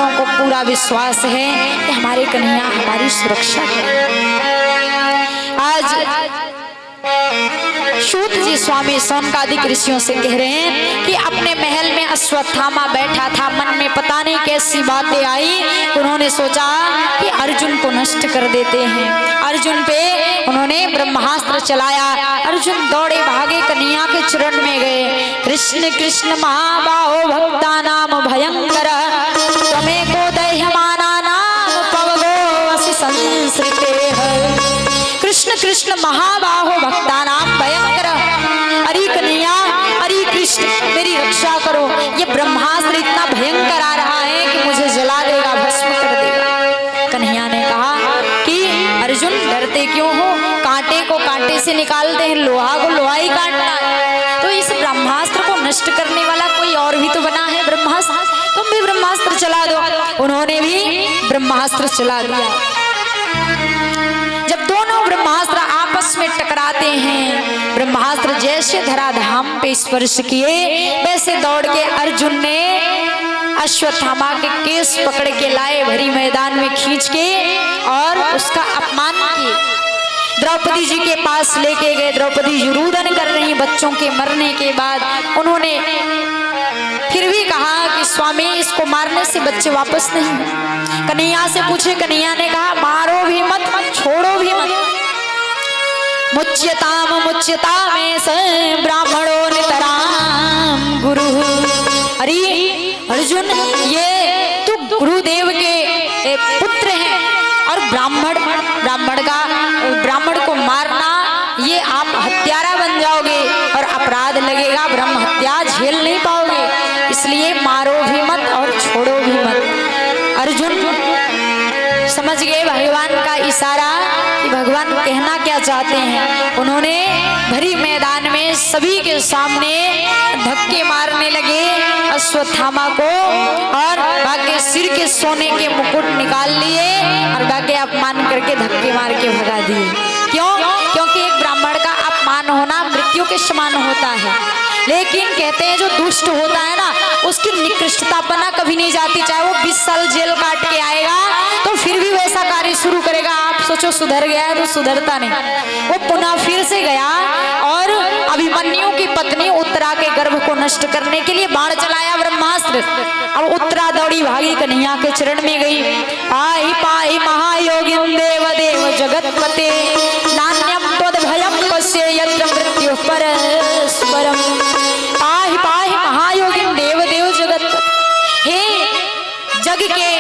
भगवानों को पूरा विश्वास है कि हमारे कन्हैया हमारी सुरक्षा करेंगे। आज सूत जी स्वामी सौनकादिक ऋषियों से कह रहे हैं कि अपने महल में अश्वत्थामा बैठा था, मन में पता नहीं कैसी बातें आई, उन्होंने सोचा कि अर्जुन को नष्ट कर देते हैं। अर्जुन पे उन्होंने ब्रह्मास्त्र चलाया। अर्जुन दौड़े भागे कन्हैया के चरण में गए। कृष्ण कृष्ण महाबाहो भक्ता नाम भयंकर त्वमेको दह्यमाना नाम पवगो असि संसृते। कृष्ण कृष्ण महाबाहो भक्ता नाम भयंकर। अरे कन्हैया, अरे कृष्ण मेरी रक्षा करो, ये ब्रह्मास्त्र इतना भयंकर आ रहा है कि मुझे जला देगा, भस्म कर देगा। कन्हैया ने कहा कि अर्जुन डरते क्यों हो, कांटे को कांटे से निकालते हैं, लोहा को लोहा ही काटना है। तो इस ब्रह्मास्त्र को नष्ट करने वाला कोई और भी तो बना है ब्रह्मास्त्र, तुम भी ब्रह्मास्त्र चला दो। उन्होंने भी ब्रह्मास्त्र चला दिया। जब दोनों ब्रह्मास्त्र आपस में टकराते हैं, ब्रह्मास्त्र जैसे धराधाम पे स्पर्श किए, वैसे दौड़ के अर्जुन ने अश्वत्थामा के केस पकड़ के लाए, भरी मैदान में खींच के और उसका अपमान किए। द्रौपदी जी के पास लेके गए। द्रौपदी जी रुदन कर रही बच्चों के मरने के बाद। उन्होंने फिर भी कहा कि स्वामी इसको मारने से बच्चे वापस नहीं। कन्हैया से पूछे, कन्हैया ने कहा मारो भी मत, छोड़ो भी मत। मुच्यताम मुच्यता में से ब्राह्मणों नितराम गुरु। अरे अर्जुन, ये तो गुरुदेव के पुत्र हैं और ब्राह्मण को मारना, ये आप हत्यारा बन जाओगे और अपराध लगेगा, ब्रह्म हत्या झेल नहीं पाओगे, इसलिए मारो भी मत और छोड़ो भी मत। अर्जुन समझ गए भगवान का इशारा कि भगवान कहना क्या चाहते हैं। उन्होंने भरी मैदान में सभी के सामने धक्के मारने लगे अश्वत्थामा को और बाकी सिर के सोने के मुकुट निकाल लिए और बाकी अपमान करके धक्के मार के भगा दिए। क्यों? क्योंकि एक ब्राह्मण का अपमान होना मृत्यु के समान होता है, लेकिन कहते हैं जो दुष्ट होता है ना, उसकी निकृष्टतापना कभी नहीं जाती। चाहे वो 20 साल जेल काट के आएगा तो फिर भी वैसा कार्य शुरू करेगा। आप सोचो सुधर गया है तो सुधरता नहीं, वो पुनः फिर से गया और अभिमन्यु की पत्नी उत्तरा के गर्भ को नष्ट करने के लिए बाण चलाया ब्रह्मास्त्र। अब उत्तरा दौड़ी भागी कन्हैया के चरण में गई। पाहि पाहि महायोगिं देव देव जगतपते नान्यं त्वद्भयं पश्ये यत्र मृत्यु परस्परम। पाहि पाहि महायोगिं देव देव जगतपते। हे जग के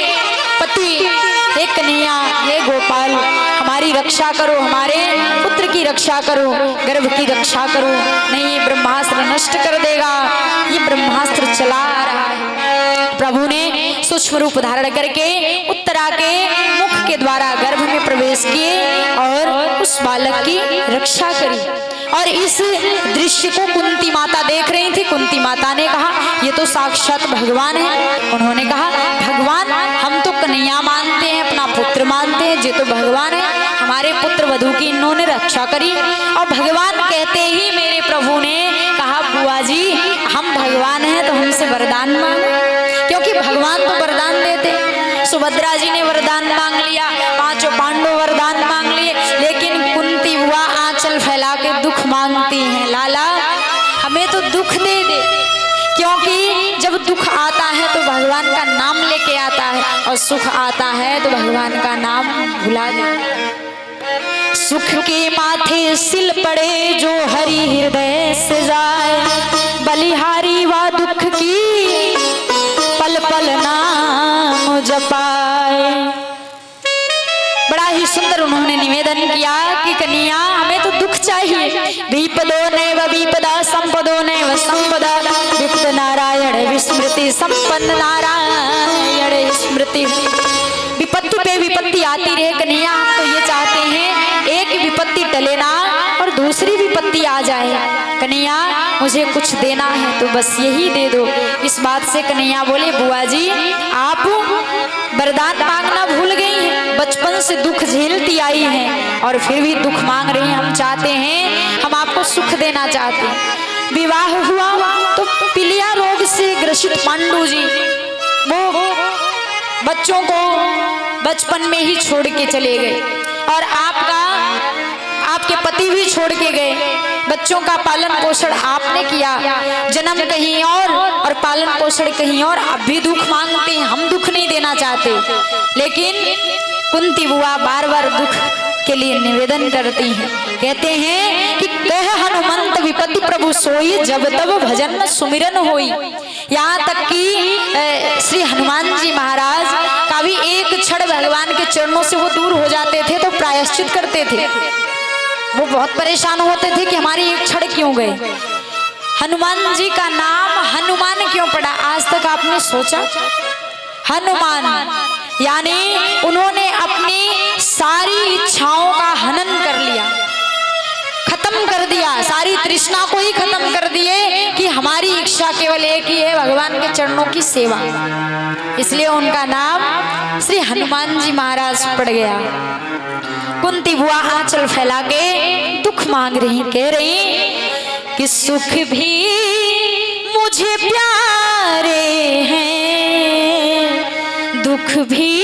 पति, हे कन्हैया, हे गोपाल, हमारी रक्षा करो, हमारे पुत्र की रक्षा करो, गर्भ की रक्षा करो, नहीं ये ब्रह्मास्त्र नष्ट कर देगा। ये ब्रह्मास्त्र चला रहा है। प्रभु ने सूक्ष्म रूप धारण करके उत्तरा के मुख के द्वारा गर्भ में प्रवेश किए और उस बालक की रक्षा करी। और इस दृश्य को कुंती माता देख रही थी। कुंती माता ने कहा ये तो साक्षात भगवान है। उन्होंने कहा भगवान, हम तो कन्हैया मानते हैं, अपना पुत्र मानते हैं, ये तो भगवान है। हमारे पुत्र वधू की इन्होंने रक्षा करी। और भगवान कहते ही मेरे प्रभु ने कहा बुआ जी हम भगवान हैं तो हमसे वरदान मांगो, क्योंकि भगवान तो वरदान देते। सुभद्रा जी ने वरदान मांग लिया, पांचों पांडव वरदान मांग लिए, लेकिन कुंती बुआ आंचल फैला के दुख मांगती हैं। लाला हमें तो दुख दे दे, क्योंकि जब दुख आता है तो भगवान का नाम लेके आता है और सुख आता है तो भगवान का नाम भुला दे। सुख के माथे सिल पड़े जो हरि हृदय से जाए, बलिहारी व दुख की पल पल नाम जपाए। बड़ा ही सुंदर उन्होंने निवेदन किया कि कन्हैया हमें तो दुख चाहिए। विपदो नैव विपदा संपदो नैव संपदा, विपद नारायण विस्मृति संपन्न नारायण स्मृति। विपत्ति पे विपत्ति आती रहे कन्हैया, हम तो ये चाहते हैं एक विपत्ति टले ना और दूसरी विपत्ति आ जाए। कन्हैया मुझे कुछ देना है तो बस यही दे दो। इस बात से कन्हैया बोले बुआ जी आप वरदान मांगना भूल गई हैं, बचपन से दुख झेलती आई हैं और फिर भी दुख मांग रही हैं। हम चाहते हैं, हम आपको सुख देना चाहते हैं। विवाह हुआ तो पीलिया रोग से ग्रसित पांडु जी वो बच्चों को बचपन में ही छोड़ के चले गए और आपके पति भी छोड़ के गए। बच्चों का पालन पोषण आपने किया, जन्म कहीं और पालन पोषण कहीं और। अब भी दुख मांगते हैं, हम दुख नहीं देना चाहते, लेकिन कुंती बुआ बार बार दुख के लिए निवेदन करती हैं। कहते हैं कि कह हनुमंत विपत्ति प्रभु सोई, जब तब भजन सुमिरन होई। यहाँ तक कि श्री हनुमान जी महाराज का भी एक क्षण भगवान के चरणों से वो दूर हो जाते थे तो प्रायश्चित करते थे। वो बहुत परेशान होते थे कि हमारी एक क्षण क्यों गए। हनुमान जी का नाम हनुमान क्यों पड़ा, आज तक आपने सोचा? हनुमान यानी उन्होंने अपनी सारी इच्छाओं का हनन कर लिया, खत्म कर दिया, सारी तृष्णा को ही खत्म कर दिए कि हमारी इच्छा केवल एक ही है, भगवान के चरणों की सेवा। इसलिए उनका नाम श्री हनुमान जी महाराज पड़ गया। कुंती बुआ आंचल फैला के दुख मांग रही, कह रही कि सुख भी मुझे प्यारे हैं, दुख भी